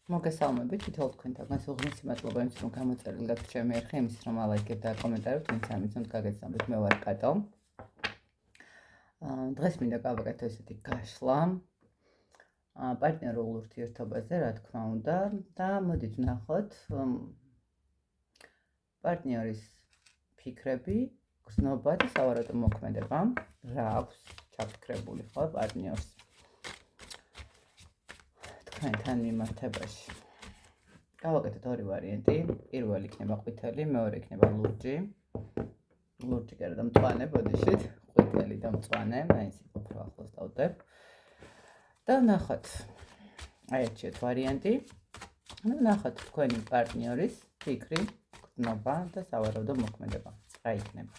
მოგესალმებით, თითოეულ თქვენთაგანს უღრმესი მადლობა იმის, რომ გამოწერილი გაქვთ ჩემი არხი, იმის, რომ ალაიქებთ და კომენტარებთ, ვინც ამით გაგეცნობთ, მე ვარ კატო. დღეს მინდა გავაკეთო ესეთი გაშლა პარტნიორულ ურთიერთობაზე, რა თქმა უნდა, და მოდით ვნახოთ პარტნიორის ფიქრები, გრძნობა და სავარაუდო მოქმედება, რა აქვს ჩაფიქრებული ხო პარტნიორს თქვენთან მიმართებაში. გავაკეთეთ ორი ვარიანტი. პირველი იქნება ყვითელი, მეორე იქნება ლურჯი. ლურჯი კი არა და მწვანე, ბოდიშით. ყვითელი და მწვანე, მაინც იქ უფრო ახლოს დავდებ. და ვნახოთ. აირჩიეთ ვარიანტი. ვნახოთ თქვენი პარტნიორის ფიქრი, გრძნობა და სავარაუდო მოქმედება. რა იქნება?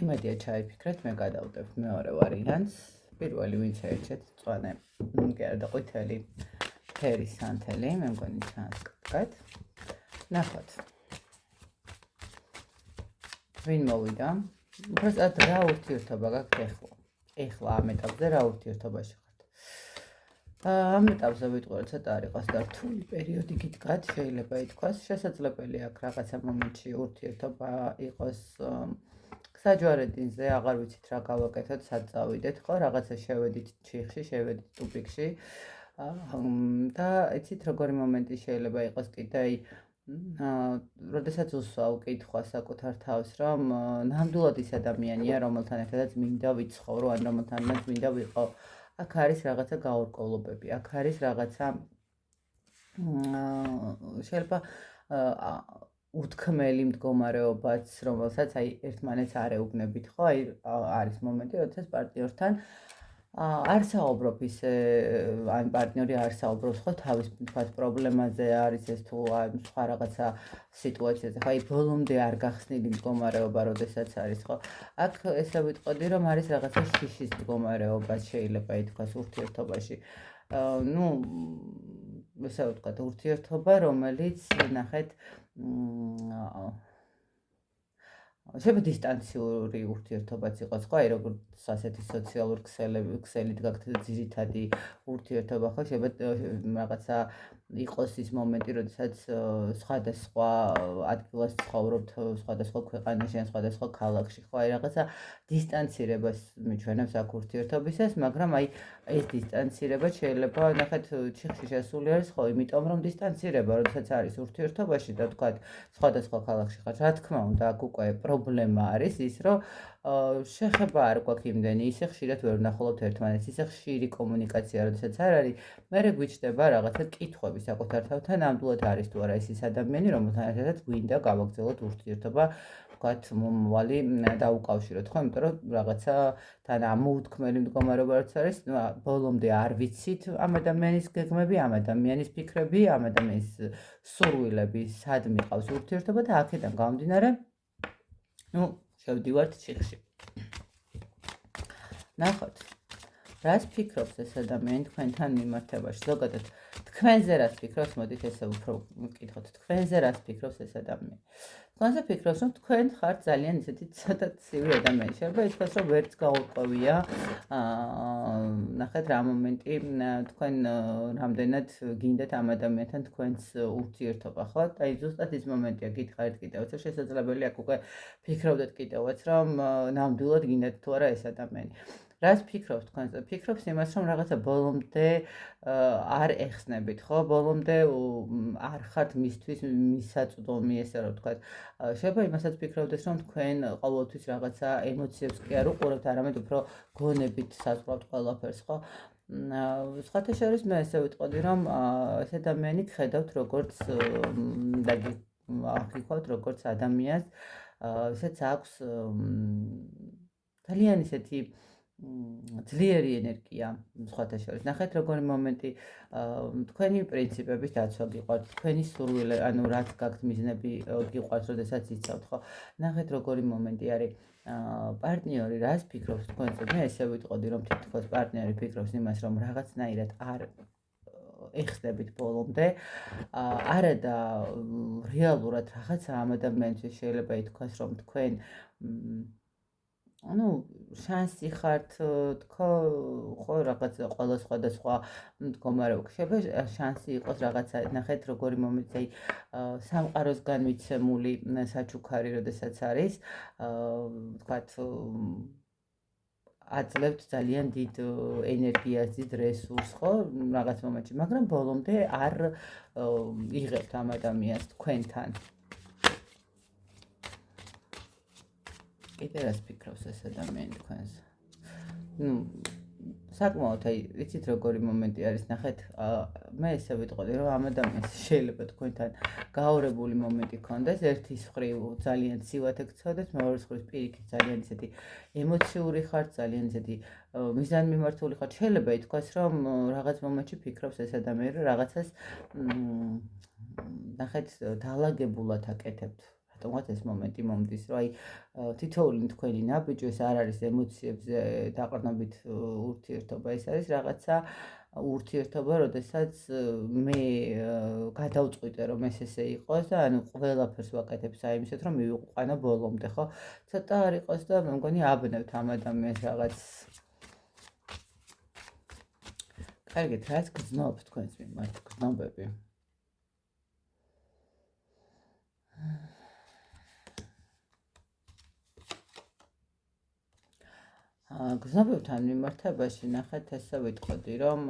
იმედია ჩაიფიქრეთ, მე გადავდებ მეორე ვარიანტს. პირველი ვინც აირჩიეთ მწვანე, კი არა და ყვითელი ფერის სანთელი, მე მგონი ჩანს კარგად. ნახოთ. ვინ მოვიდა? უბრალოდ რა ურთიერთობა გაქვთ ახლა? ახლა ამ ეტაპზე რა ურთიერთობაში ხართ? ამ ეტაპზე ვიტყვი, ცოტა არ იყოს და რთული პერიოდი გიდგათ, შეიძლება ითქვას, შესაძლებელია აქ რაღაცა მომენტში ურთიერთობა იყოს საჯვარედინზე, აღარ ვიცით რა გავაკეთოთ, სად წავიდეთ, ხო, რაღაცა შევედით ჩიხში, შევედით ტუპიკში. და იცით როგორი მომენტი შეიძლება იყოს კიდე, როდესაც უსვავ კითხვა საკუთარ თავს, რომ ნამდვილად ის ადამიანია, რომელთან ერთადაც მინდა ვიცხოვრო, ან რომელთანაც მინდა ვიყო. აქ არის რაღაცა გაურკვევლობები, აქ არის რაღაცა შეიძლება უთქმელი მდგომარეობაც, რომელსაც აი ერთმანეთს არ ეუბნებით, ხო? აი არის მომენტი, როდესაც პარტნიორთან არ საუბრობ ისე, ან პარტნიორი არ საუბრობს ხო თავის თქვათ პრობლემაზე, არის ეს თუ სხვა რაღაცა სიტუაციაზე, ხო? აი ბოლომდე არ გახსნილი მდგომარეობა, როდესაც არის, ხო? აქ ესე ვიტყოდი, რომ არის რაღაცა შიშის მდგომარეობა, შეიძლება ითქვას ურთიერთობაში. ესე ვთქვათ, ურთიერთობა, რომელიც ნახეთ შეიძლება დისტანციური ურთიერთობაც იყოს, ხო? აი როგორც ასეთი სოციალურ ქსელით გაქვთ ძირითადი ურთიერთობა, ხო? შეიძლება რაღაცა იყოს ის მომენტი, როდესაც სხვადასხვა ადგილას ცხოვრობთ, სხვადასხვა ქვეყანაში, ან სხვადასხვა ქალაქში, ხო? აი რაღაცა დისტანცირებას მიჩვენებს აქ ურთიერთობისას, მაგრამ აი ეს დისტანცირება შეიძლება ნახეთ ჩიხში შესული არის, ხო? იმიტომ რომ დისტანცირება, როდესაც არის ურთიერთობაში და თქვათ სხვადასხვა ქალაქში ხარ, რა თქმა უნდა, აქ უკვე პრობლემა არის ის, რომ შეხება არ გვაქვს იმდენი, ისე ხშირად ვერ ვნახულობთ ერთმანეთს, ისე ხშირი კომუნიკაცია, როდესაც არ არის, მერე გვიჩნდება რაღაცა კითხვები საკუთარ თავთან, ნამდვილად არის თუ არა ეს ის ადამიანი, რომელთანაც გვინდა გავაგრძელოთ ურთიერთობა, ვთქვათ, მომავალი დაუკავშიროთ, ხო? იმიტომ რომ რაღაცა თან ამოუთქმელი მდგომარეობა რაც არის, ბოლომდე არ ვიცით ამ ადამიანის გეგმები, ამ ადამიანის ფიქრები, ამ ადამიანის სურვილები, სად მიყავს ურთიერთობა და აქედან გამომდინარე, შევდივართ ჩიხში. ნახოთ, რას ფიქრობს ეს ადამიანი თქვენთან მიმართებაში? ზოგადად, თქვენზე რას ფიქრობს, მოდით ესე უფრო ვკითხოთ, თქვენზე რას ფიქრობს ეს ადამიანი? თქვენზე ფიქრობს, რომ თქვენ ხართ ძალიან ისეთი ცოტა ცივი ადამიანი. შეიძლება ითქვას, რომ ვერც გაურკვევია, ნახეთ რა მომენტი, თქვენ რამდენად გინდათ ამ ადამიანთან თქვენს ურთიერთობა, ხო? აი ზუსტად ის მომენტია, გითხარით კიდევაც, შესაძლებელია აქ უკვე ფიქრობდეთ კიდევაც, რომ ნამდვილად გინდათ თუ არა ეს ადამიანი. რას ფიქრობს თქვენზე? ფიქრობს იმას, რომ რაღაცა ბოლომდე არ ეხსნებით, ხო? ბოლომდე არ ხართ მისთვის მისაწვდომი, ესე რომ ვთქვათ. შეიძლება იმასაც ფიქრობდეს, რომ თქვენ ყოველთვის რაღაცა ემოციებს კი არ უყურებთ, არამედ უფრო გონებით საზღვრავთ ყველაფერს, ხო? სხვათა შორის მე ესე ვიტყოდი, რომ ეს ადამიანი გხედავთ როგორც და გიქვავთ როგორც ადამიანს, ისეც აქვს ძალიან ისეთი ძლიერი ენერგია სხვათა შორის. ნახეთ როგორი მომენტი, თქვენი პრინციპების დაცვა გიყვართ, თქვენი სურვილი, ანუ რაც გაქვთ მიზნები გიყვართ, როდესაც იცავთ, ხო? ნახეთ როგორი მომენტი არის. პარტნიორი რას ფიქრობს თქვენზე? მე ესე ვიტყოდი, რომ თითქოს პარტნიორი ფიქრობს იმას, რომ რაღაცნაირად არ ეხსნებით ბოლომდე, არა და რეალურად რაღაცა ამ ადამიანისთვის შეიძლება ითქვას, რომ თქვენ ну შანსი ხართ თქო ხო რაღაც ყველა სხვადასხვა მდგომარეობა შეიძლება შანსი იყოს რაღაცა ნახეთ როგორი მომენტი სამყაროსგან მიცემული საჩუქარი როდესაც არის ვთქვათ აძლევთ ძალიან დიდ ენერგიას, დიდ რესურსს, ხო, რაღაც მომენტში, მაგრამ ბოლომდე არ იღებთ ამ ადამიანს თქვენთან. კიდე რას ფიქრობს ეს ადამიანი თქვენს? ну საკმაოდ აი იცით როგორი მომენტი არის ნახეთ მე ესე ვიტყოდი რომ ამ ადამიანს შეიძლება თქვენთან გაორებული მომენტი ქონდეს ერთის მხრივ ძალიან ცივად ეკცოდეთ მეორეს მხრივ პირიქით ძალიან ისეთი ემოციური ხართ ძალიან ისეთი მიზანმიმართული ხართ შეიძლება ითქვას რომ რაღაც მომენტში ფიქრობს ეს ადამიანი რომ რაღაცას ნახეთ დაალაგებულად აკეთებთ რატომღაც ეს მომენტი მომდის, რომ აი თითოეული თქვენი ნაბიჯი ეს არ არის ემოციებზე დაყრდნობით ურთიერთობა, ეს არის რაღაცა ურთიერთობა, როდესაც მე გადავწყვიტე რომ ეს ესე იყოს და ანუ ყველაფერს ვაკეთებ საიმისოდ რომ მივიყვანო ბოლომდე, ხო? ცოტა არ იყოს და მე მგონი აბნევთ ამ ადამიანს რაღაც კარგით, რაც გრძნობ თქვენს მიმართ გრძნობები. გზნობებთან მიმართებაში ნახეთ ესე ვიტყოდი რომ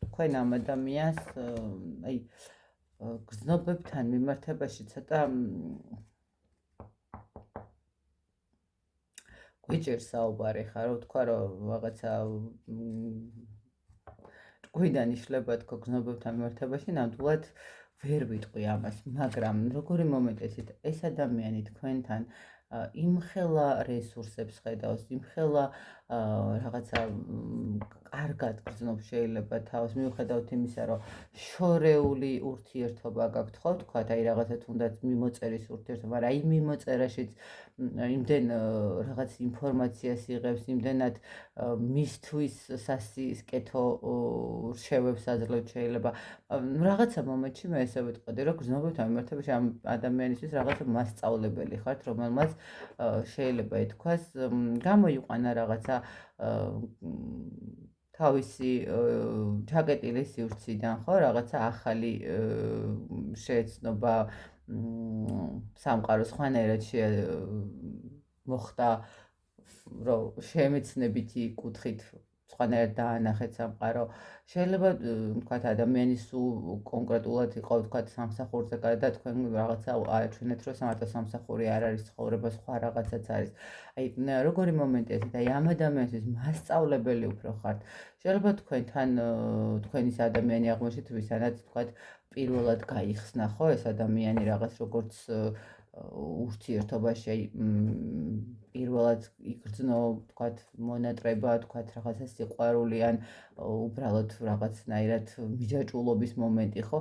თქვენ ამ ადამიანს აი გზნობებთან მიმართებაში ცოტა გვიჭირს საუბარი ხა რომ თქვა რომ რაღაცა ჭკვიდან იშლება თქო გზნობებთან მიმართებაში ნამდვილად ვერ ვიტყვი ამას მაგრამ როგორი მომენტი ეს ადამიანი თქვენთან იმხელა რესურსებს ხედავს, იმხელა რაღაცა კარგად გრძნობს შეიძლება თავს, მიუხედავად იმისა, რომ შორეული ურთიერთობა გაქვთ, ხო, თქვათ, აი რაღაცა თუნდაც მიმოწერის ურთიერთობა, მაგრამ აი მიმოწერაშიც იმდენ რაღაც ინფორმაციას იღებს, იმდენად მისთვის სასიკეთო რჩევებს აძლევთ შეიძლება. რაღაცა მომენტში მე ესე ვიტყოდი, რომ გრძნობებთან მიმართებაში ამ ადამიანისთვის რაღაცა მასწავლებელი ხართ, რომელმაც შეიძლება ითქვას, გამოიყვანა რაღაცა თავისი ჩაკეტილი სივრციდან, ხო, რაღაცა ახალი შეეცნობა სამყაროს სხვანაირად მოხდა, რომ შემეცნებითი კუთხით სხვანაირად დაანახეთ სამყარო. შეიძლება თქვათ ადამიანის კონკრეტულად იყო თქვათ სამსახურზე და თქვენ რაღაცა აჩვენეთ რომ სამარტო სამსახური არ არის ცხოვრება სხვა რაღაცაც არის. აი როგორი მომენტია ეს აი ამ ადამიანისთვის მასწავლებელი უფრო ხართ. შეიძლება თქვენთან თქვენის ადამიანი აღმოჩნდეთ ვისანაც თქვათ პირველად გაიხსნა ხო ეს ადამიანი რაღაც როგორც ურთიერთობაში აი პირველად იგრძნო თქვათ მონატრება თქვათ რაღაცა სიყვარული ან უბრალოდ რაღაცნაირად მიჯაჭვულობის მომენტი ხო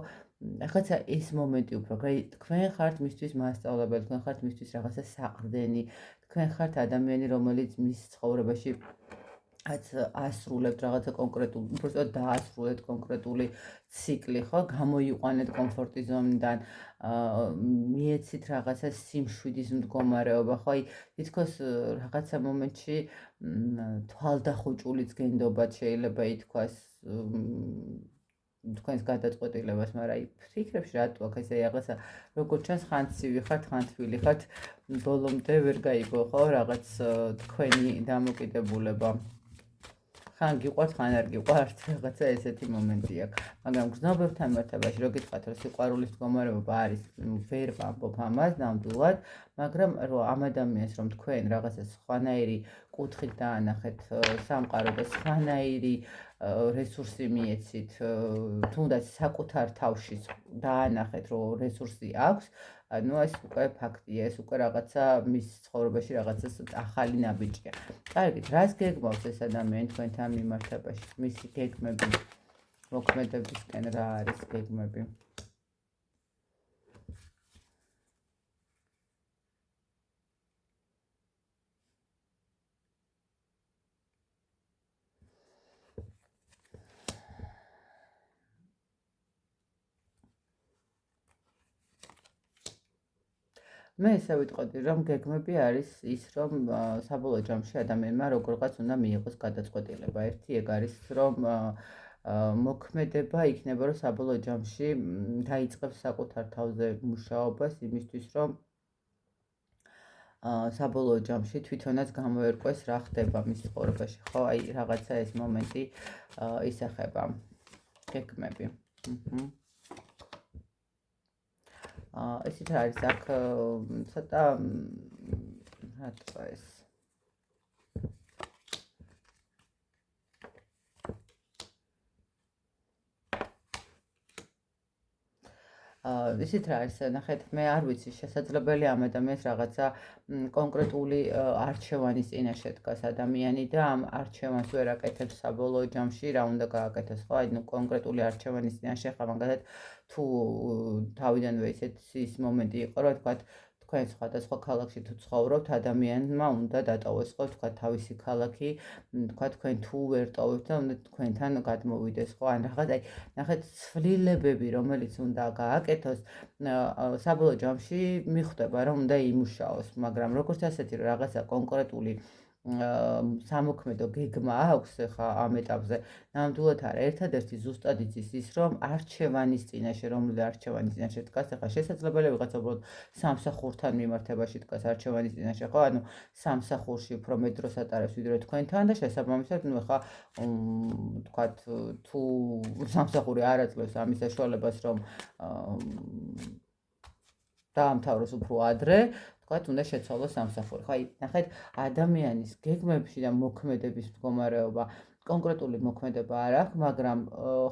ახლა ეს მომენტი უფრო თქვენ ხართ მისთვის მასწავლებელი თქვენ ხართ მისთვის რაღაცა საყრდენი თქვენ ხართ ადამიანი რომელიც მის ცხოვრებაში ასრულებთ რაღაცა კონკრეტული, უბრალოდ დაასრულეთ კონკრეტული ციკლი, ხო? გამოიყვანეთ კომფორტის ზონიდან, მიეცით რაღაცა სიმშვიდის მდგომარეობა, ხო? აი, თითქოს რაღაცა მომენტში თვალდახუჭულიც გენდობათ შეიძლება ითქვას თქვენს გადაწყვეტილებას, მაგრამ აი, ფიქრებში რატო აქ ესე რაღაცა როგორც ჩანს ხან ცივი ხართ, ხან თბილი ხართ, ბოლომდე ვერ გაიგო, ხო? რაღაც თქვენი დამოკიდებულება. ხან გიყვართ, ხან არ გიყვართ, რაღაცა ესეთი მომენტი აქვს. მაგრამ გრძნობებთან მიმართებაში რო გითხრათ, რომ სიყვარულის მდგომარეობა არის, ვერ ვამბობ ამას ნამდვილად, მაგრამ რომ ამ ადამიანს რომ თქვენ რაღაცა სხვანაირი კუთხით დაანახეთ სამყარო და სხვანაირი რესურსი მიეცით, თუნდაც საკუთარ თავში დაანახეთ, რომ რესურსი აქვს, ну ეს უკვე ფაქტია, ეს უკვე რაღაცა მის ცხოვრებაში რაღაცა ახალი ნაბიჯია. კარგით, რას გეგმავს ეს ადამიანი თქვენთან მიმართებაში? მისი გეგმები, მოქმედებისკენ რა არის გეგმები? მე ესე ვიტყოდი, რომ გეგმები არის ის, რომ საბოლოო ჯამში ადამიანმა როგორღაც უნდა მიიღოს გადაწყვეტილება. ერთი ეგ არის, რომ მოქმედება იქნება, რომ საბოლოო ჯამში დაიწყებს საკუთარ თავზე მუშაობას იმისთვის, რომ საბოლოო ჯამში თვითონაც გამოერკვეს რა ხდება მის ცხოვრებაში, ხო? აი რაღაცა ეს მომენტი ისახება გეგმები. ესეთ არის აქ ცოტა რატო ეს ისეთ რა არის, ნახეთ, მე არ ვიცი, შესაძლებელია ამ ადამიანს რაღაცა კონკრეტული არჩევანის წინაშე დგას ადამიანი და ამ არჩევანს ვერ აკეთებს საბოლოო ჯამში, რა უნდა გააკეთოს, ხო? აი, კონკრეტული არჩევანის წინაშე ხარ, მაგალითად, თუ თავიდანვე ის მომენტი იყო, რომ თქვენ სხვადასხვა ქალაქში თუ ცხოვრობთ, ადამიანმა უნდა დატოვოს, ხო, თქვა თავისი ქალაქი, თქვა თქვენ თუ ვერ ტოვებთ და უნდა თქვენთან გადმოვიდეს, ხო? ან რაღაც აი ნახეთ ცვლილებები, რომელიც უნდა გააკეთოს, საბოლოო ჯამში მიხვდება, რომ უნდა იმუშაოს, მაგრამ როგორც ასეთი რაღაცა კონკრეტული სამოქმედო გეგმა აქვს ხა ამ ეტაპზე. ნამდვილად არა, ერთადერთი ზუსტად იცის ის, რომ არჩევანის წინაშე, რომელი არჩევანის წინაშე დგას, ხა შესაძლებელია ვიღაცა უბრალოდ სამსახურთან მიმართებაში დგას არჩევანის წინაშე, ხო? ანუ სამსახურში უფრო მეტ დროს ატარებს ვიდრე თქვენთან და შესაბამისად, ნუ ხა თქვათ თუ სამსახური არ აძლევს ამის საშუალებას, რომ დაამთავროს უფრო ადრე, თქვათ, უნდა შეცვალოს სამსახური. ხო, აი, ნახეთ, ადამიანის გეგმებში და მოქმედების მდგომარეობა კონკრეტული მოქმედება არ აქვს, მაგრამ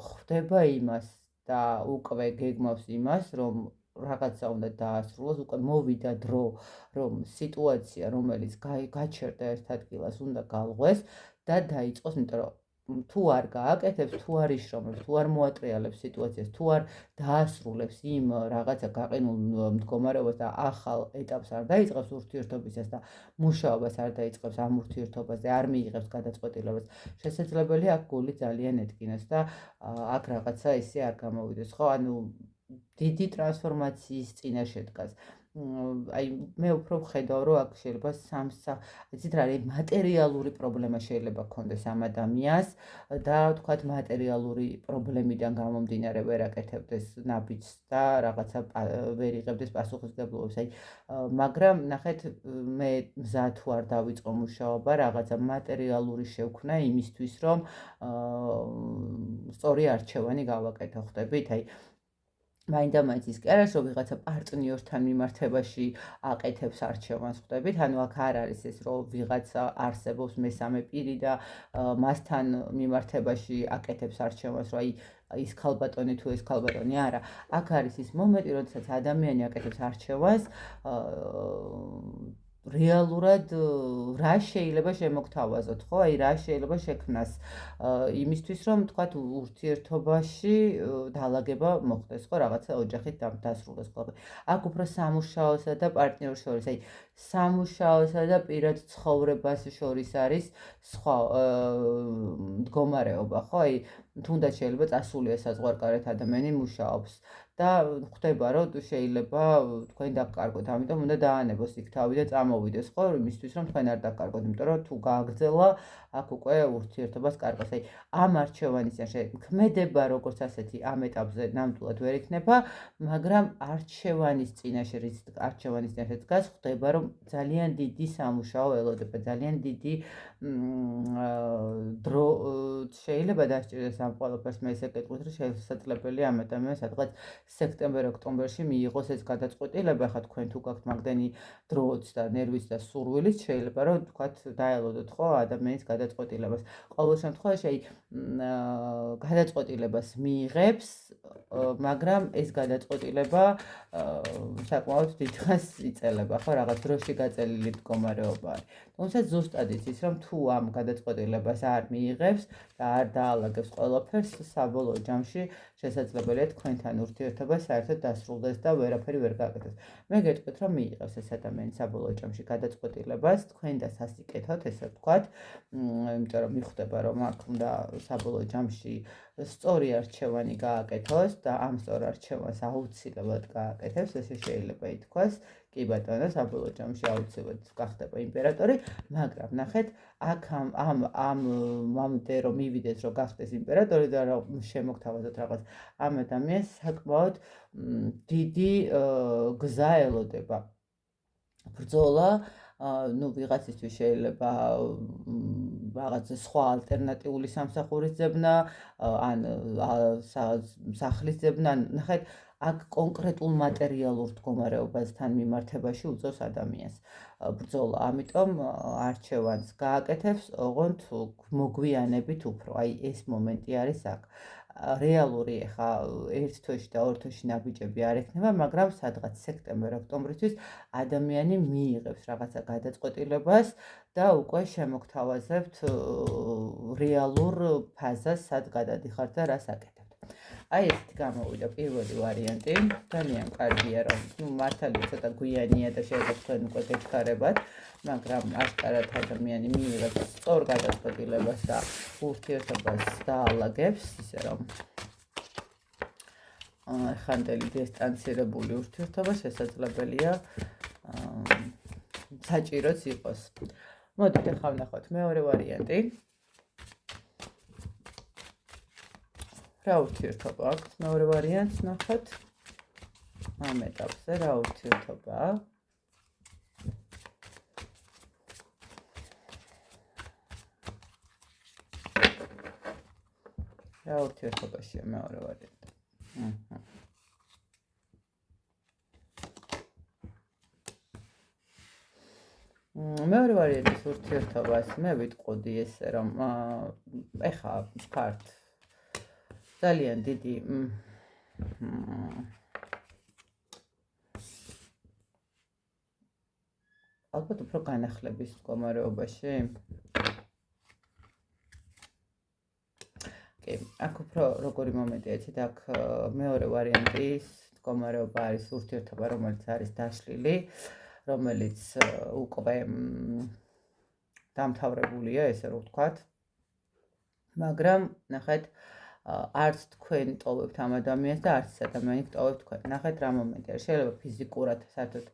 ხვდება იმას და უკვე გეგმავს იმას, რომ რაღაცა უნდა დაასრულოს, უკვე მოვიდა დრო, რომ სიტუაცია, რომელიც გაჩერდა ერთ ადგილას, უნდა galღვეს და დაიწყოს, იმიტომ რომ თუ არ გააკეთებს, თუ არ იშრომებს, თუ არ მოატრიალებს სიტუაციას, თუ არ დაასრულებს იმ რაღაცა გაყინულ მდგომარეობას და ახალ ეტაპს არ დაიწყებს ურთიერთობისას და მუშაობას არ დაიწყებს ამ ურთიერთობაზე, არ მიიღებს გადაწყვეტილებას, შესაძლებელია აქ გული ძალიან ედგინოს და აქ რაღაცა ისე არ გამოვიდეს, ხო? ანუ დიდი ტრანსფორმაციის წინაშე დგას. აი მე უფრო ვხედავ, რომ აქ შეიძლება იცით რა არის, მატერიალური პრობლემა შეიძლება გქონდეს ამ ადამიანს და თქვათ მატერიალური პრობლემიდან გამომდინარე ვერ აკეთებდეს ნაბიჯს და რაღაცა ვერ იღებდეს პასუხისმგებლობას. აი, მაგრამ ნახეთ, მე მზად თუ არ დავიწყო მუშაობა, რაღაცა მატერიალური შევქმნა იმისთვის, რომ სწორი არჩევანი გავაკეთო, ხვდებით? აი მაინდა-მაინც ის კი არის, რომ ვიღაცა პარტნიორთან მიმართებაში აკეთებს არჩევანს, ხვდებით? ანუ აქ არ არის ეს, რომ ვიღაცა არსებობს მესამე პირი და მასთან მიმართებაში აკეთებს არჩევანს, რომ აი ის ქალბატონი თუ ეს ქალბატონი, არა. აქ არის ის მომენტი, როდესაც ადამიანი აკეთებს არჩევანს, რეალურად რა შეიძლება შემოგთავაზოთ, ხო? აი რა შეიძლება შექმნას იმისთვის, რომ თქვათ ურთიერთობაში დაალაგება მოხდეს, ხო, რაღაცა ოჯახით დასრულდეს ყველაფერი. აქ უფრო სამუშაოსა და პარტნიორს შორის, აი სამუშაოსა და პირად ცხოვრებას შორის არის სხვა მდგომარეობა, ხო? აი თუნდაც შეიძლება წასულია საზღვარგარეთ ადამიანი მუშაობს და ხვდება, რომ შეიძლება თქვენ დაკარგოთ, ამიტომ უნდა დაანებოს იქ თავი და წამოვიდეს, ხო, იმისთვის, რომ თქვენ არ დაკარგოთ, იმიტომ რომ თუ გააგრძელა, აქ უკვე ურთიერთობას კარგავს. აი, ამ არჩევანის წინაშე ქმედება როგორც ასეთი ამ ეტაპზე ნამდვილად ვერ იქნება, მაგრამ არჩევანის წინაშე, რის არჩევანის წინაშე დგას, ხვდება, რომ ძალიან დიდი სამუშაო ელოდება, ძალიან დიდი დრო შეიძლება დასჭირდეს ამ ყველაფერს. მე ესე გეტყვით, რომ შესაძლებელია ამ ადამიანს სადღაც სექტემბერ-ოქტომბერში მიიღოს ეს გადაწყვეტილება, ხა თქვენ თუ გაქვთ მაგდენი დროც და ნერვის და სურვილის, შეიძლება რომ თქვათ დაელოდოთ, ხო, ადამიანის გადაწყვეტილებას. ყოველ შემთხვევაში, აი გადაწყვეტილებას მიიღებს, მაგრამ ეს გადაწყვეტილება საკმაოდ დიდხანს იწელება, ხო, რაღაც დროში გაწელილი მდგომარეობა არის. თუმცა ზუსტად იცის, რომ თუ ამ გადაწყვეტილებას არ მიიღებს და არ დაალაგებს ყველაფერს, საბოლოო ჯამში შესაძლებელია თქვენთან ურთიერთობა საერთოდ დასრულდეს და ვერაფერი ვერ გააკეთოს. მე გეტყვით, რომ მიიღებს ეს ადამიანი საბოლოო ჯამში გადაწყვეტილებას, თქვენ და სასიკეთოთ, ესე ვთქვათ, იმიტომ რომ მიხვდება, რომ აქ უნდა საბოლოო ჯამში სწორი არჩევანი გააკეთოს და ამ სწორ არჩევანს აუცილებლად გააკეთებს, ესე შეიძლება ითქვას. კი ბატონო, საბოლოო ჯამში აუცილებლად გახდება იმპერატორი, მაგრამ ნახეთ, აქ ამ მომენტზე რომ მივიდეს, რომ გახდეს იმპერატორი და რომ შემოგთავაზოთ რაღაც ამ ადამიანს საკმაოდ დიდი გზა ელოდება. ბრძოლა, ну, ვიღაცისთვის შეიძლება რაღაც სხვა ალტერნატიული სამსახურის ძებნა, ან სახლის ძებნა, ნახეთ, აქ კონკრეტულ მატერიალურ მდგომარეობასთან მიმართებაში უწევს ადამიანს ბრძოლა, ამიტომ არჩევანს გააკეთებს, ოღონდ მოგვიანებით უფრო, აი ეს მომენტი არის აქ. რეალური ხა ერთ თვეში და ორ თვეში ნაბიჯები არ ექნება, მაგრამ სადღაც სექტემბერ-ოქტომბრისთვის ადამიანი მიიღებს რაღაცა გადაწყვეტილებას და უკვე შემოგთავაზებთ რეალურ ფაზას, სად გადადიხართ და რას აკეთებთ. აი ესეთი გამოვიდა პირველი ვარიანტი, ძალიან კარგია, რომ მართალია ცოტა გვიანია და შეიძლება თქვენ უკვე გეჩქარებათ, მაგრამ ასკარად ადამიანი მიიღებს სწორ გადაწყვეტილებას და ურთიერთობას დაალაგებს, ისე რომ ხანდელი დისტანცირებული ურთიერთობა შესაძლებელია საჭიროც იყოს. მოდით ახლა ვნახოთ მეორე ვარიანტი. რა ურთიერთობა აქვს? მეორე ვარიანტს ნახოთ. ამ ეტაპზე რა ურთიერთობაა? რა ურთიერთობაშია მეორე ვარიანტი? მეორე ვარიანტის ურთიერთობას მე ვიტყოდი ესე, რომ ეხა ვქართ ძალიან დიდი ალბათ უფრო განახლების მდგომარეობაში. კი, აქ უფრო როგორი მომენტია, იცით, აქ მეორე ვარიანტის მდგომარეობა არის ურთიერთობა, რომელიც არის დაშლილი, რომელიც უკვე დამთავრებულია, ესე რომ ვთქვათ. მაგრამ ნახეთ, არც თქვენ ტოვებთ ამ ადამიანს და არც ადამიანი გტოვებთ თქვენ. ნახეთ რა მომენტი არის. შეიძლება ფიზიკურად საერთოდ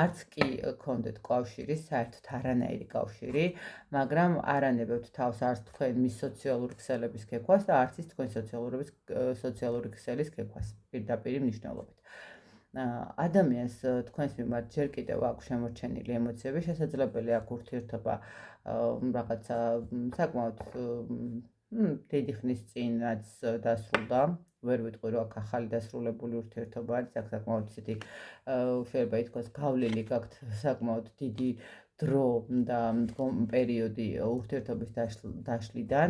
არც კი გქონდეთ კავშირი, საერთოდ არანაირი კავშირი, მაგრამ არანებებთ თავს არც თქვენ მის სოციალური ქსელების ქექვას და არც ის თქვენ სოციალური ქსელის ქექვას პირდაპირ მნიშვნელობით. ადამიანს თქვენს მიმართ ჯერ კიდევ აქვს შემორჩენილი ემოციები, შესაძლებელი აქვს ურთიერთობა რაღაცა საკმაოდ დიდი ხნის წინაც დასრულდა, ვერ ვიტყვი რომ აქ ახალი დასრულებული ურთიერთობა არის, აქ საკმაოდ ისეთი შეიძლება ითქვას გავლილი გაქვთ საკმაოდ დიდი დრო და პერიოდი ურთიერთობის დაშლიდან,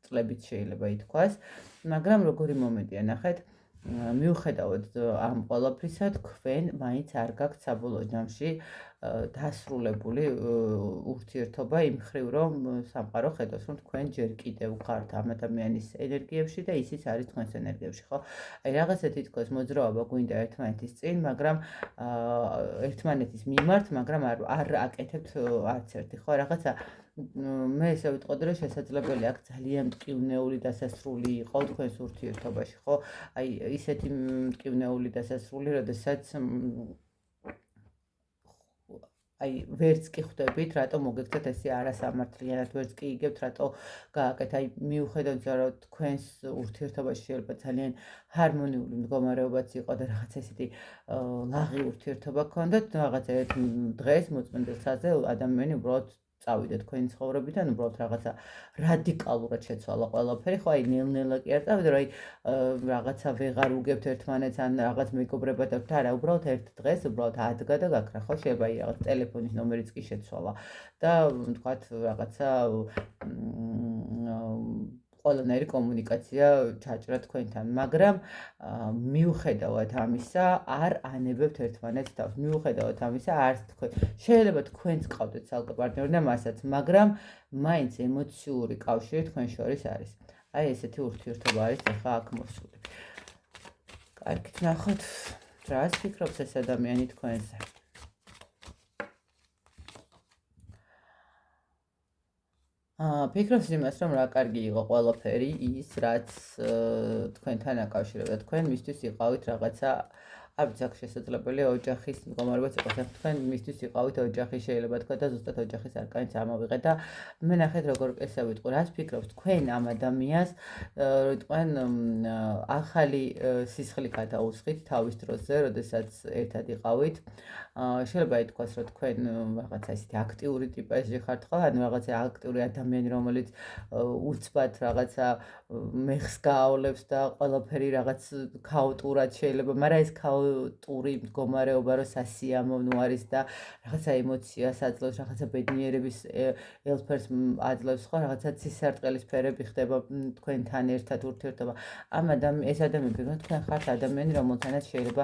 წლებით შეიძლება ითქვას, მაგრამ როგორი მომენტია, ნახეთ, მიუხედავად ამ ყველაფრისა, თქვენ მაინც არ გაქვთ საბოლოო ჯამში დასრულებული ურთიერთობა იმ მხრივ, რომ სამყარო ხედავს, რომ თქვენ ჯერ კიდევ ხართ ამ ადამიანის ენერგიებში და ისიც არის თქვენს ენერგიებში, ხო? აი რაღაცა თითქოს მოძრაობა გვინდა ერთმანეთის წინ, მაგრამ ერთმანეთის მიმართ, მაგრამ არ აკეთებთ არც ერთი, ხო? რაღაცა მე ესე ვიტყოდი, რომ შესაძლებელია აქ ძალიან მტკივნეული დასასრული იყო თქვენს ურთიერთობაში, ხო? აი ისეთი მტკივნეული დასასრული, როდესაც აი ვერც კი ხვდებით, რატო მოგექცეთ ესე არასამართლიანად, ვერც კი იგებთ, რატო გააკეთ. აი მიუხედავად რომ თქვენს ურთიერთობაში შეიძლება ძალიან ჰარმონიული მდგომარეობაც იყო და რაღაც ესეთი ლაღი ურთიერთობა გქონდათ, რაღაცა ერთ დღეს მოწმენდელ საათზე ადამიანი უბრალოდ წავიდა თქვენი ცხოვრებიდან, უბრალოდ რაღაცა რადიკალურად შეცვალა ყველაფერი, ხო, აი ნელ-ნელა კი არ წავიდა, რომ აი რაღაცა ვეღარ უგებთ ერთმანეთს ან რაღაც მეგობრებად აქვთ, არა, უბრალოდ ერთ დღეს უბრალოდ ადგა და გაქრა, ხო, შეიძლება აი რაღაც ტელეფონის ნომერიც კი შეცვალა და თქვათ რაღაცა ყველანაირი კომუნიკაცია ჩაჭრა თქვენთან, მაგრამ მიუხედავად ამისა არ ანებებთ ერთმანეთს თავს. მიუხედავად ამისა არც თქვენ შეიძლება თქვენც ყავდეთ ცალკე პარტნიორი და მასაც, მაგრამ მაინც ემოციური კავშირი თქვენ შორის არის. აი ესეთი ურთიერთობა არის ახლა აქ მოსული. კარგით, ნახოთ, რას ფიქრობს ეს ადამიანი თქვენზე. ფიქრობს იმას, რომ რა კარგი იყო ყველაფერი ის, რაც თქვენთან აკავშირებდა. თქვენ მისთვის იყავით რაღაცა არ ვიცი, აქ შესაძლებელია ოჯახის მდგომარეობაც იყოს. ახლა თქვენ მისთვის იყავით ოჯახი, შეიძლება თქვა და ზუსტად ოჯახის არკანიც ამოვიღეთ და მე ნახეთ როგორ ესე ვიტყვი, რას ფიქრობთ თქვენ ამ ადამიანს, თქვენ ახალი სისხლი გადაუსხით თავის დროზე, როდესაც ერთად იყავით. შეიძლება ითქვას, რომ თქვენ რაღაცა ისეთი აქტიური ტიპაჟი ხართ ხო? ანუ რაღაცა აქტიური ადამიანი, რომელიც უცბად რაღაცა მეხს გაავლებს და ყველაფერი რაღაც ქაოტურად შეიძლება, მაგრამ ეს ქაოტური მდგომარეობა რო სასიამოვნო არის და რაღაცა ემოციას აძლევს, რაღაცა ბედნიერების ელფერს აძლევს ხო, რაღაცა ცისარტყელის ფერები ხდება თქვენთან ერთად ურთიერთობა. ეს ადამიანები, თქვენ ხართ ადამიანი, რომელთანაც შეიძლება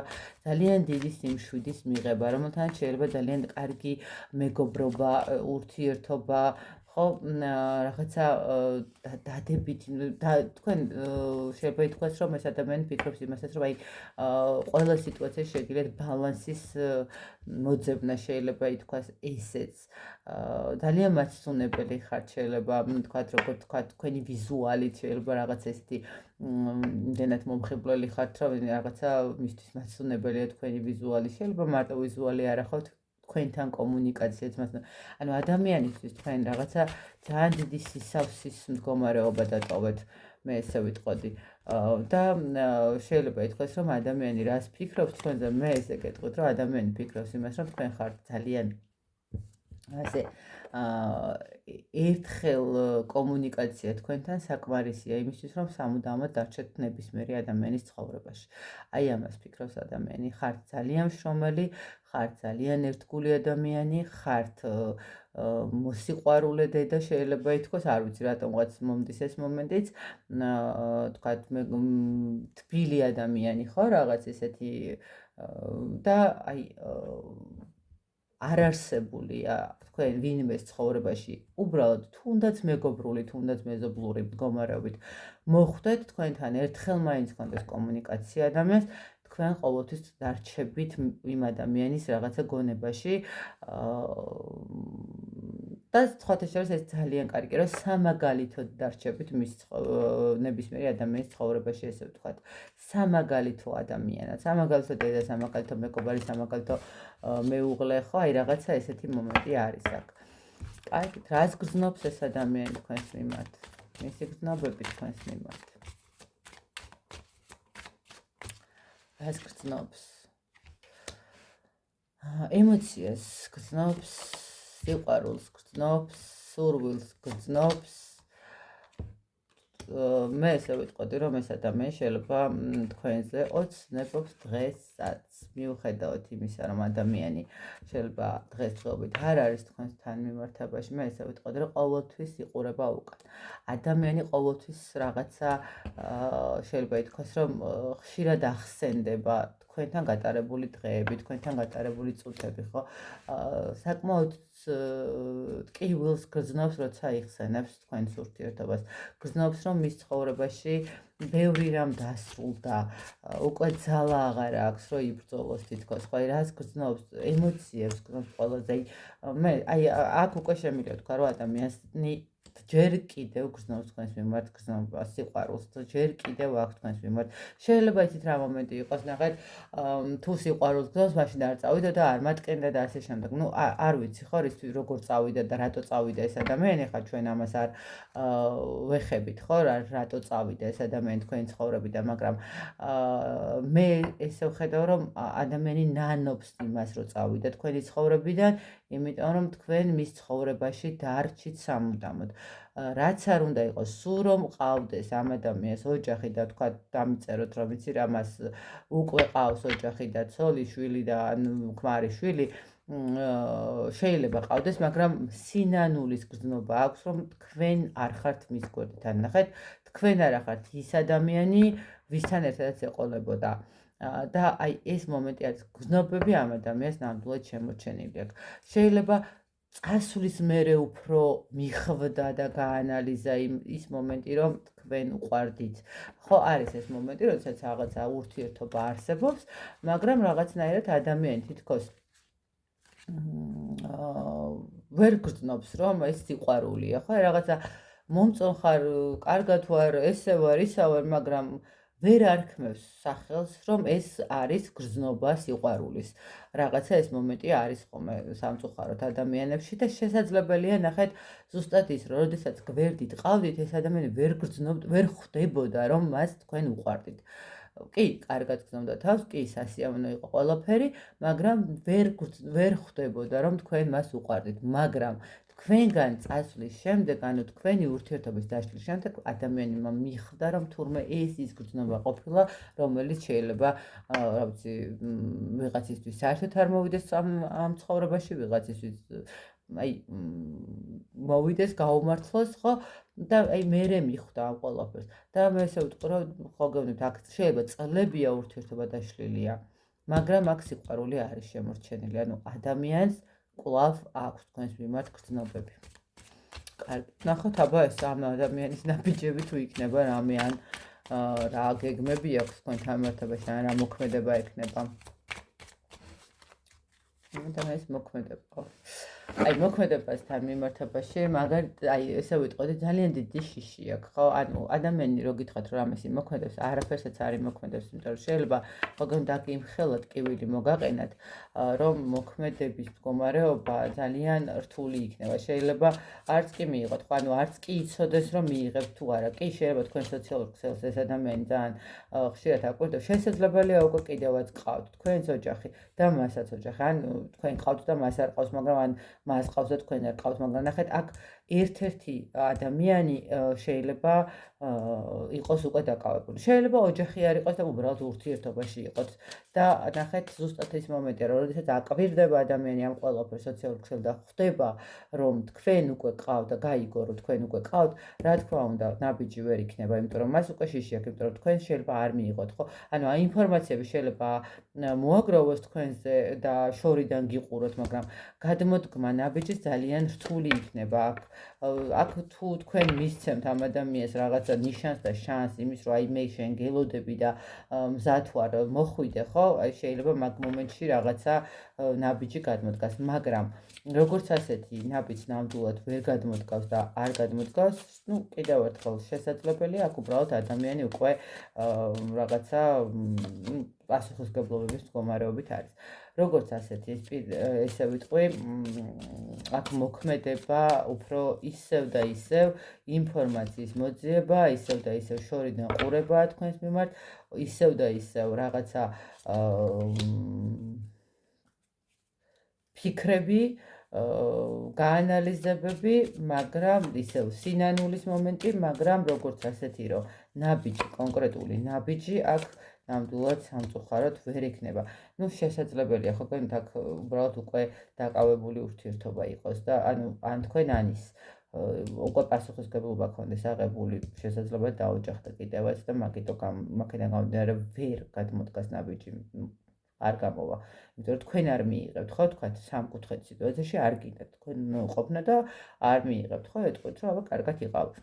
ძალიან დიდი სიმშვიდის მიღება, რომელთანაც შეიძლება ძალიან კარგი მეგობრობა, ურთიერთობა ხო, რაღაცა დადებით და თქვენ შეიძლება ითქვას, რომ ეს ადამიანი ფიქრობს იმასაც, რომ აი ყველა სიტუაციაში შეგიძლიათ ბალანსის მოძებნა, შეიძლება ითქვას ესეც. ძალიან მასწავლებელი ხართ, შეიძლება თქვათ, როგორ თქვათ, თქვენი ვიზუალით შეიძლება რაღაცა ესეთი იმდენად მომხიბვლელი ხართ, რომ რაღაცა მისთვის მასწავლებელია თქვენი ვიზუალი, შეიძლება მარტო ვიზუალი არ ახავთ თქვენთან კომუნიკაციაც მასთან. ანუ ადამიანისთვის თქვენ რაღაცა ძალიან დიდი სისავსის მდგომარეობა დატოვეთ, მე ესე ვიტყოდი. და შეიძლება ითქვას, რომ ადამიანი რას ფიქრობს თქვენზე, მე ესე გეტყვით, რომ ადამიანი ფიქრობს იმას, რომ თქვენ ხართ ძალიან ასე ერთხელ კომუნიკაცია თქვენთან საკმარისია იმისთვის, რომ სამუდამოდ დარჩეთ ნებისმიერი ადამიანის ცხოვრებაში. აი ამას ფიქრობს ადამიანი, ხართ ძალიან მშრომელი, ხართ ძალიან ერთგული ადამიანი, ხართ მოსიყვარულე დედა, შეიძლება ითქვას, არ ვიცი რატომღაც მომდის ეს მომენტიც, თქვათ მე თბილი ადამიანი ხო, რაღაც ესეთი და აი არარსებულია თქვენ ვინმეს ცხოვრებაში, უბრალოდ თუნდაც მეგობრული, თუნდაც მეზობლური მდგომარეობით მოხვდეთ თქვენთან ერთხელ მაინც გქონდეს კომუნიკაცია ადამიანს, თქვენ ყოველთვის დარჩებით იმ ადამიანის რაღაცა გონებაში და სხვათა შორის ეს ძალიან კარგი, რომ სამაგალითოდ დარჩებით მის ნებისმიერი ადამიანის ცხოვრებაში, ესე ვთქვათ. სამაგალითო ადამიანად, სამაგალითო დედა, სამაგალითო მეგობარი, სამაგალითო მეუღლე, ხო, აი რაღაცა ესეთი მომენტი არის აქ. კარგით, რას გრძნობს ეს ადამიანი თქვენს მიმართ? მისი გრძნობები თქვენს მიმართ. რას გრძნობს? ემოციას გრძნობს, სიყვარულს გრძნობს, სურვილს გრძნობს. მე ესე ვიტყოდი, რომ ეს ადამიანი შეიძლება თქვენზე ოცნებობს დღესაც, მიუხედავად იმისა, რომ ადამიანი შეიძლება დღესდღეობით არ არის თქვენთან მიმართებაში, მე ესე ვიტყოდი, რომ ყოველთვის იყურება უკან. ადამიანი ყოველთვის რაღაცა შეიძლება ითქვას, რომ ხშირად ახსენდება თქვენთან გატარებული დღეები, თქვენთან გატარებული წუთები, ხო? საკმაოდ ტკივილს გრძნობს, როცა იხსენებს თქვენს ურთიერთობას. გრძნობს, რომ მის ცხოვრებაში ბევრი რამ დასრულდა, უკვე ძალა აღარ აქვს, რომ იბრძოლოს თითქოს, ხო? რას გრძნობს? ემოციებს გრძნობს ყველაზე. მე აი აქ უკვე შემიძლია თქვა, რომ ადამიანი ჯერ კიდევ გრძნობს თქვენს მიმართ გრძნობა, სიყვარულს, ჯერ კიდევ აქვს თქვენს მიმართ. შეიძლება იცით რა მომენტი იყოს, ნახეთ, თუ სიყვარულს გრძნობს, მაშინ არ წავიდა და არ მატკენდა და ასე შემდეგ. ნუ არ ვიცი ხო, ისთვის როგორ წავიდა და რატო წავიდა ეს ადამიანი, ხა ჩვენ ამას არ ვეხებით, ხო, რატო წავიდა ეს ადამიანი თქვენი ცხოვრებიდან, მაგრამ მე ესე ვხედავ, რომ ადამიანი ნანობს იმას, რომ წავიდა თქვენი ცხოვრებიდან, იმიტომ რომ თქვენ მის ცხოვრებაში დარჩით სამუდამოდ. რაც არ უნდა იყოს, სულ რომ ყავდეს ამ ადამიანს ოჯახი და თქვა დამიწეროთ, რომ იცი რა მას უკვე ყავს ოჯახი და ცოლი, შვილი და ქმარი შვილი, შეიძლება ყავდეს, მაგრამ სინანულის გრძნობა აქვს, რომ თქვენ არ ხართ მის გვერდთან. ნახეთ, თქვენ არ ხართ ის ადამიანი, ვისთან ერთადაც ეყოლებოდა. და აი ეს მომენტი არის, გრძნობები ამ ადამიანს ნამდვილად შემორჩენილი აქვს. შეიძლება წასვლის მერე უფრო მიხვდა და გაანალიზა ის მომენტი, რომ თქვენ უყვარდით. ხო, არის ეს მომენტი, როდესაც რაღაცა ურთიერთობა არსებობს, მაგრამ რაღაცნაირად ადამიანი თითქოს ვერ გრძნობს, რომ ეს სიყვარულია, ხო? რაღაცა მომწონხარ, კარგად ვარ, ესე ვარ, ისა ვარ, მაგრამ ვერ არქმევს სახელს, რომ ეს არის გრძნობა სიყვარულის. რაღაცა ეს მომენტი არის ხოლმე სამწუხაროდ ადამიანებში და შესაძლებელია ნახეთ ზუსტად ის, რომ როდესაც გვერდით ყავდით, ეს ადამიანი ვერ ხვდებოდა, რომ მას თქვენ უყვარდით. კი, კარგად გრძნობდა თავს, კი, სასიამოვნო იყო ყველაფერი, მაგრამ ვერ ხვდებოდა, რომ თქვენ მას უყვარდით, მაგრამ თქვენგან წასვლის შემდეგ, ანუ თქვენი ურთიერთობის დაშლის შემდეგ ადამიანმა მიხვდა, რომ თურმე ეს ის გრძნობა ყოფილა, რომელიც შეიძლება, რა ვიცი, ვიღაცისთვის საერთოდ არ მოვიდეს ამ ცხოვრებაში, ვიღაცისთვის აი მოვიდეს, გაუმართლოს, ხო? და აი მერე მიხვდა ამ ყველაფერს. და მე ესე ვიტყვი, რომ ხო გეუბნებთ, აქ შეიძლება წლებია ურთიერთობა დაშლილია, მაგრამ აქ სიყვარული არის შემორჩენილი, ანუ ადამიანს კვლავ აქვს თქვენს მიმართ გრძნობები. კარგი, ნახოთ აბა ეს ამ ადამიანის ნაბიჯები თუ იქნება რამე ან რა გეგმები აქვს თქვენთან მიმართებაში, ან რა მოქმედება ექნება. და ეს მოქმედება. აი მოქმედებასთან მიმართებაში, მაგალითად, აი ესე ვიტყოდი, ძალიან დიდი შიში აქვს, ხო? ანუ ადამიანი რო გითხრათ რომ ამისი მოქმედებს, არაფერსაც არ იმოქმედებს, იმიტომ რომ შეიძლება მოგონდა იმხელად კივილი მოგაყენათ, რომ მოქმედების მდგომარეობა ძალიან რთული იქნება. შეიძლება არც კი მიიღოთ, ხო? ანუ არც კი იცოდეს რომ მიიღებთ თუ არა. კი, შეიძლება თქვენ სოციალურ ქსელს ეს ადამიანი ძალიან ხშირად აკვირდება. შესაძლებელია უკვე კიდევაც გყავთ თქვენს ოჯახი და მასაც ოჯახი. ან თქვენ ყავთ და მას არ ყავს, მაგრამ ან მას ყავს და თქვენ არ ყავს, მაგრამ ნახეთ, აქ ერთ-ერთი ადამიანი შეიძლება იყოს უკვე დაკავებული. შეიძლება ოჯახი არ იყოს და უბრალოდ ურთიერთობაში იყოს. და ნახეთ, ზუსტად ის მომენტია, როდესაც აკვირდება ადამიანი ამ ყველაფერს სოციალურ ქსელს და ხვდება, რომ თქვენ უკვე ყავთ და გაიგო, რომ თქვენ უკვე ყავთ, რა თქმა უნდა, ნაბიჯი ვერ იქნება, იმიტომ რომ მას უკვე შიში აქვს, იმიტომ რომ თქვენ შეიძლება არ მიიღოთ, ხო? ანუ აი ინფორმაციები შეიძლება მოაგროვოს თქვენზე და შორიდან გიყუროთ, მაგრამ გადმოდგმა ნაბიჯის ძალიან რთული იქნება აქ. აქ თუ თქვენ მისცემთ ამ ადამიანს რაღაცა ნიშანს და შანსს იმის, რომ აი მე შენ გელოდები და მზად ვარ მოხვიდე, ხო? აი შეიძლება მაგ მომენტში რაღაცა ნაბიჯი გადმოდგას, მაგრამ როგორც ასეთი ნაბიჯს ნამდვილად ვერ გადმოდგავს და არ გადმოდგავს, ну, კიდევ ერთხელ შესაძლებელია აქ უბრალოდ ადამიანი უკვე რაღაცა პასუხისმგებლობის მდგომარეობით არის. როგორც ასეთი, ესე ვიტყვი, აქ მოქმედება უფრო ისევ და ისევ ინფორმაციის მოძიება, ისევ და ისევ შორიდან ყურებაა თქვენს მიმართ, ისევ და ისევ რაღაცა ფიქრები, გაანალიზებები, მაგრამ ისევ სინანულის მომენტი, მაგრამ როგორც ასეთი, რომ ნაბიჯი, კონკრეტული ნაბიჯი აქ ნამდვილად სამწუხაროდ ვერ იქნება. ну, შესაძლებელია, ხო გქონდათ აქ უბრალოდ უკვე დაკავებული ურთიერთობა იყოს და ანუ ან თქვენ ან ის უკვე პასუხისმგებლობა გქონდეს აღებული, შესაძლოა დაოჯახდე კიდევაც და მაგიდან გამომდინარე ვერ გადმოდგას ნაბიჯი. არ გამოვა. იმიტომ რომ თქვენ არ მიიღებთ, ხო, თქვათ სამკუთხედ სიტუაციაში არ გინდათ. თქვენ ყოფნა და არ მიიღებთ, ხო, ეტყვით, რომ აბა კარგად იყავთ.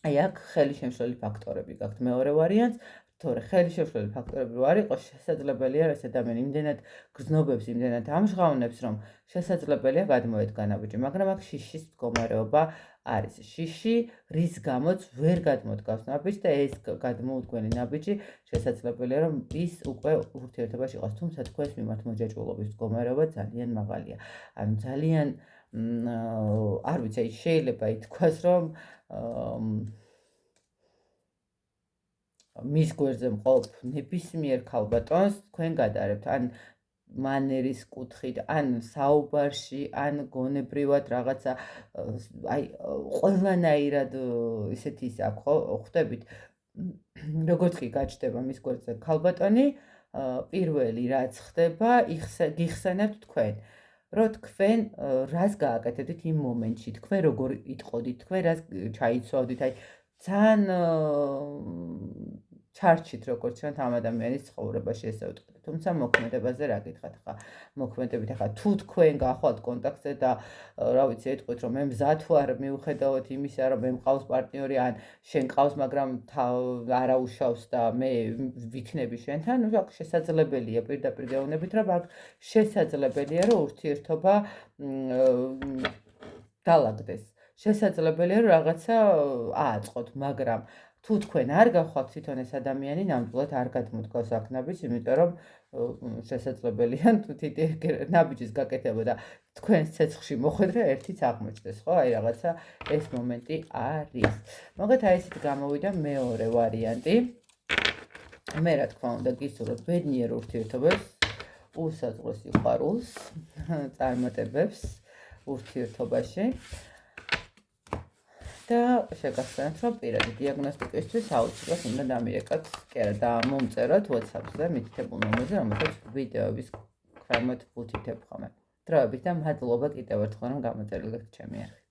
აი აქ ხელი შემშლელი ფაქტორები გაქვთ. მეორე ვარიანტს, თორე ხელი შემშლელი ფაქტორები რო არ იყოს, შესაძლებელია ეს ადამიანი იმდენად გრძნობებს, იმდენად ამჟღავნებს, რომ შესაძლებელია გადმოედგა ნაბიჯი, მაგრამ აქ შიშის მდგომარეობა არის. შიში, რის გამოც ვერ გადმოდგავს ნაბიჯს და ეს გადმოუდგენი ნაბიჯი შესაძლებელია, რომ ის უკვე ურთიერთობაში იყოს, თუმცა თქვენს მიმართ მოჯაჭვულობის მდგომარეობა ძალიან მაღალია. ანუ ძალიან არ ვიცი, აი შეიძლება ითქვას, რომ მის გვერდზე მყოფ ნებისმიერ ქალბატონს თქვენ გადაარებთ, ან მანერის კუთხით, ან საუბარში, ან გონებრივად რაღაცა, აი ყველანაირად ისეთი ის აქვს, ხო, ხვდებით, როგორც კი გაჩნდება მის გვერდზე ქალბატონი, პირველი რაც ხდება, გიხსენებთ თქვენ. რომ თქვენ რას გააკეთებთ იმ მომენტში, თქვენ როგორ იტყოდით, თქვენ რას ჩაიცვავდით, აი ძალიან ჩარჩით როგორც ჩვენ ამ ადამიანის ცხოვრებაში ესე ვიტყვი. თუმცა მოქმედებაზე რა გითხრათ ხა? მოქმედებით ახლა თუ თქვენ გახვალთ კონტაქტზე და რა ვიცი, ეტყვით რომ მე მზად ვარ მიუხედავად იმისა, რომ მე მყავს პარტნიორი ან შენ ყავს, მაგრამ არა უშავს და მე ვიქნები შენთან, ну აქ შესაძლებელია პირდაპირ გეუბნებით, რომ აქ შესაძლებელია რომ ურთიერთობა დალაგდეს. შესაძლებელია რომ რაღაცა ააწყოთ, მაგრამ თუ თქვენ არ გახვალთ თვითონ ეს ადამიანი, ნამდვილად არ გადმოდგავს აქ ნაბიჯს, იმიტომ რომ შესაძლებელია ნაბიჯის გაკეთება და თქვენს ცეცხლში მოხვედრა ერთიც აღმოჩნდეს, ხო? აი რაღაცა ეს მომენტი არის. მოგეთ აი ესეთ გამოვიდა მეორე ვარიანტი. მე რა თქმა უნდა გისურვებთ ბედნიერ ურთიერთობებს, უსაზღვროს სიყვარულს, წარმატებებს ურთიერთობაში. და შეგახსენებთ, რომ პირადი დიაგნოსტიკისთვის აუცილებლად უნდა დამირეკოთ, კი არა, და მომწეროთ WhatsApp-ზე მითითებულ ნომერზე, რომელსაც ვიდეოების ქვემოთ ვუთითებ ხოლმე. დროებით და მადლობა კიდევ ერთხელ, რომ გამოწერილეთ ჩემი არხი.